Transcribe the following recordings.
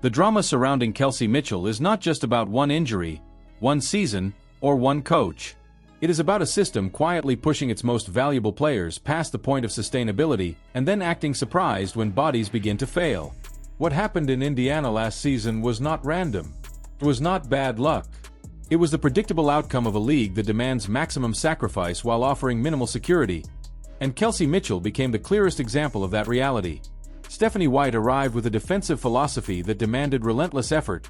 The drama surrounding Kelsey Mitchell is not just about one injury, one season, or one coach. It is about a system quietly pushing its most valuable players past the point of sustainability and then acting surprised when bodies begin to fail. What happened in Indiana last season was not random. It was not bad luck. It was the predictable outcome of a league that demands maximum sacrifice while offering minimal security. And Kelsey Mitchell became the clearest example of that reality. Stephanie White arrived with a defensive philosophy that demanded relentless effort,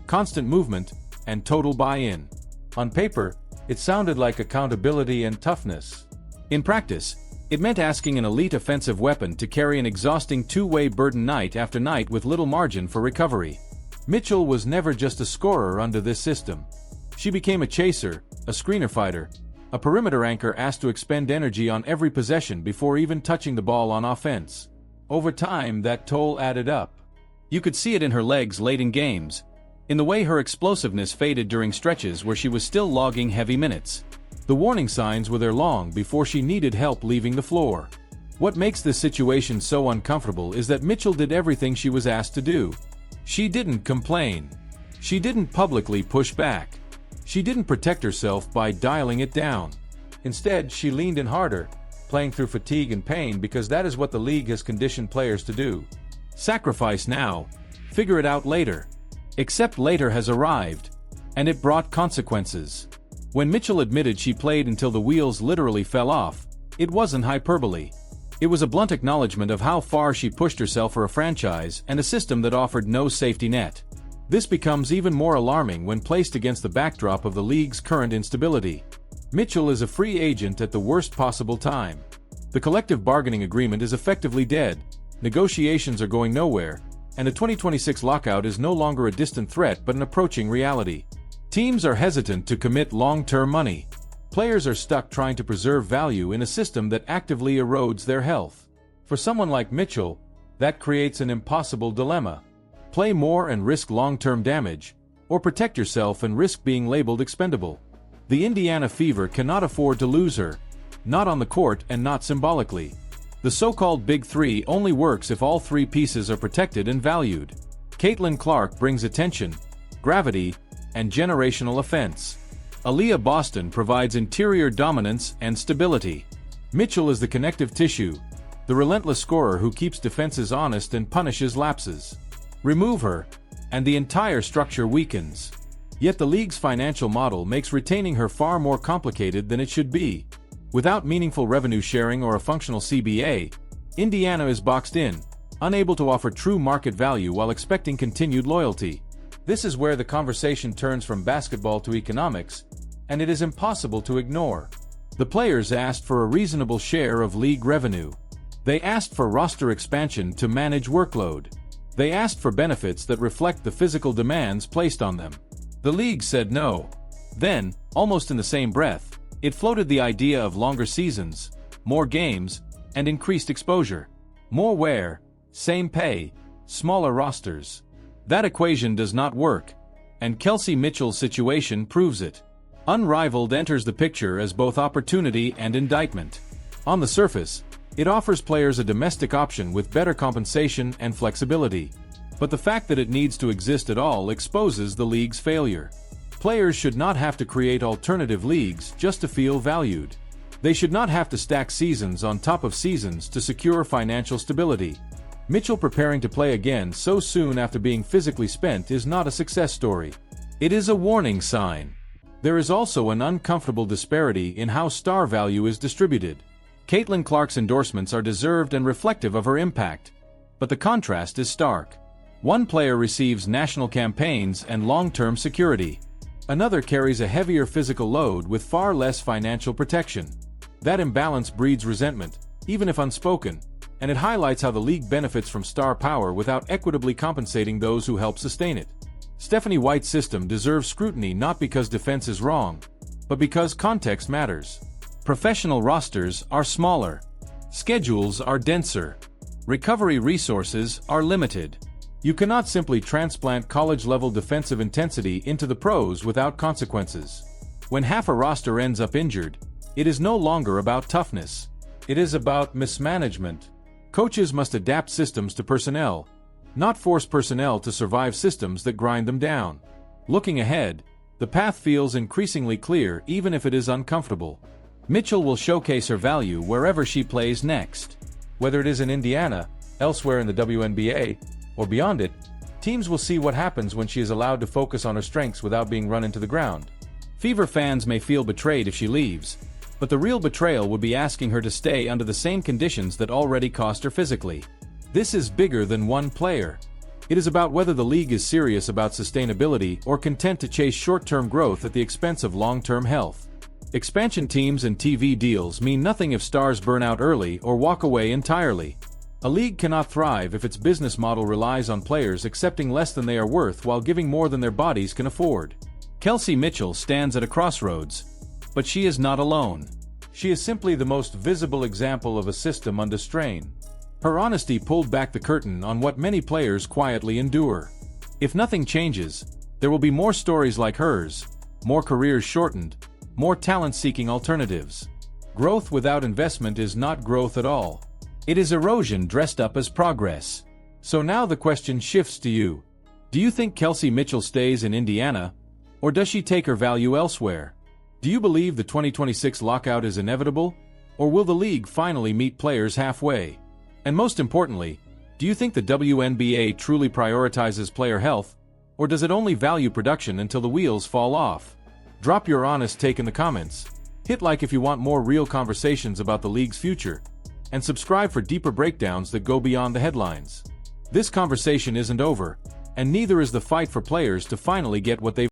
constant movement, and total buy-in. On paper, it sounded like accountability and toughness. In practice, it meant asking an elite offensive weapon to carry an exhausting two-way burden night after night with little margin for recovery. Mitchell was never just a scorer under this system. She became a chaser, a screener fighter, a perimeter anchor asked to expend energy on every possession before even touching the ball on offense. Over time, that toll added up. You could see it in her legs late in games, in the way her explosiveness faded during stretches where she was still logging heavy minutes. The warning signs were there long before she needed help leaving the floor. What makes this situation so uncomfortable is that Mitchell did everything she was asked to do. She didn't complain. She didn't publicly push back. She didn't protect herself by dialing it down. Instead, she leaned in harder, playing through fatigue and pain because that is what the league has conditioned players to do. Sacrifice now, figure it out later. Except later has arrived, and it brought consequences. When Mitchell admitted she played until the wheels literally fell off, it wasn't hyperbole. It was a blunt acknowledgement of how far she pushed herself for a franchise and a system that offered no safety net. This becomes even more alarming when placed against the backdrop of the league's current instability. Mitchell is a free agent at the worst possible time. The collective bargaining agreement is effectively dead, negotiations are going nowhere, and the 2026 lockout is no longer a distant threat but an approaching reality. Teams are hesitant to commit long-term money. Players are stuck trying to preserve value in a system that actively erodes their health. For someone like Mitchell, that creates an impossible dilemma. Play more and risk long-term damage, or protect yourself and risk being labeled expendable. The Indiana Fever cannot afford to lose her, not on the court and not symbolically. The so-called Big Three only works if all three pieces are protected and valued. Caitlin Clark brings attention, gravity, and generational offense. Aaliyah Boston provides interior dominance and stability. Mitchell is the connective tissue, the relentless scorer who keeps defenses honest and punishes lapses. Remove her, and the entire structure weakens. Yet the league's financial model makes retaining her far more complicated than it should be. Without meaningful revenue sharing or a functional CBA, Indiana is boxed in, unable to offer true market value while expecting continued loyalty. This is where the conversation turns from basketball to economics, and it is impossible to ignore. The players asked for a reasonable share of league revenue. They asked for roster expansion to manage workload. They asked for benefits that reflect the physical demands placed on them. The league said no. Then, almost in the same breath, it floated the idea of longer seasons, more games, and increased exposure. More wear, same pay, smaller rosters. That equation does not work, and Kelsey Mitchell's situation proves it. Unrivaled enters the picture as both opportunity and indictment. On the surface, it offers players a domestic option with better compensation and flexibility. But the fact that it needs to exist at all exposes the league's failure. Players should not have to create alternative leagues just to feel valued. They should not have to stack seasons on top of seasons to secure financial stability. Mitchell preparing to play again so soon after being physically spent is not a success story. It is a warning sign. There is also an uncomfortable disparity in how star value is distributed. Caitlin Clark's endorsements are deserved and reflective of her impact, but the contrast is stark. One player receives national campaigns and long-term security. Another carries a heavier physical load with far less financial protection. That imbalance breeds resentment, even if unspoken, and it highlights how the league benefits from star power without equitably compensating those who help sustain it. Stephanie White's system deserves scrutiny not because defense is wrong, but because context matters. Professional rosters are smaller. Schedules are denser. Recovery resources are limited. You cannot simply transplant college-level defensive intensity into the pros without consequences. When half a roster ends up injured, it is no longer about toughness. It is about mismanagement. Coaches must adapt systems to personnel, not force personnel to survive systems that grind them down. Looking ahead, the path feels increasingly clear even if it is uncomfortable. Mitchell will showcase her value wherever she plays next. Whether it is in Indiana, elsewhere in the WNBA, or beyond it, teams will see what happens when she is allowed to focus on her strengths without being run into the ground. Fever fans may feel betrayed if she leaves, but the real betrayal would be asking her to stay under the same conditions that already cost her physically. This is bigger than one player. It is about whether the league is serious about sustainability or content to chase short-term growth at the expense of long-term health. Expansion teams and TV deals mean nothing if stars burn out early or walk away entirely. A league cannot thrive if its business model relies on players accepting less than they are worth while giving more than their bodies can afford. Kelsey Mitchell stands at a crossroads, but she is not alone. She is simply the most visible example of a system under strain. Her honesty pulled back the curtain on what many players quietly endure. If nothing changes, there will be more stories like hers, more careers shortened, more talent-seeking alternatives. Growth without investment is not growth at all. It is erosion dressed up as progress. So now the question shifts to you. Do you think Kelsey Mitchell stays in Indiana, or does she take her value elsewhere? Do you believe the 2026 lockout is inevitable, or will the league finally meet players halfway? And most importantly, do you think the WNBA truly prioritizes player health, or does it only value production until the wheels fall off? Drop your honest take in the comments. Hit like if you want more real conversations about the league's future, and subscribe for deeper breakdowns that go beyond the headlines. This conversation isn't over, and neither is the fight for players to finally get what they've